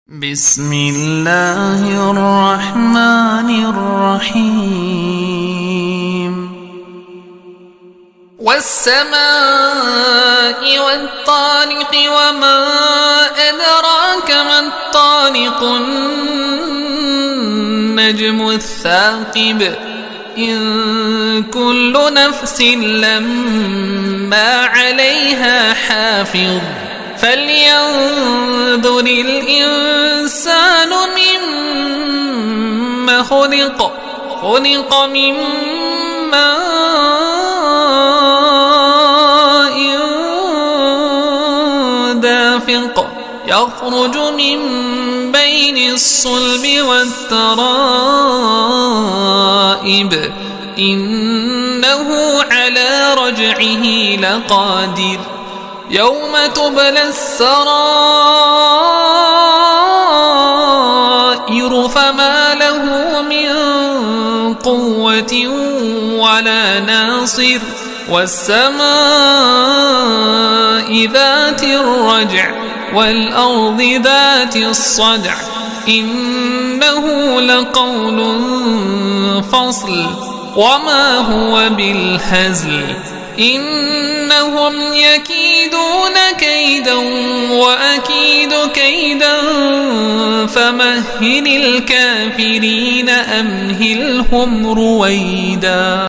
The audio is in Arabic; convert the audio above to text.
بسم الله الرحمن الرحيم والسماء والطارق وما أدراك ما الطارق النجم الثاقب إن كل نفس لما عليها حافظ فلينظر الإنسان مما خلق من ماء دافق يخرج من بين الصلب والترائب إنه على رجعه لقادر يوم تبلى السرائر فما له من قوة ولا ناصر والسماء ذات الرجع والأرض ذات الصدع إنه لقول فصل وما هو بالهزل إنهم يكيدون كيدا وأكيد كيدا فمهل الكافرين أمهلهم رويدا.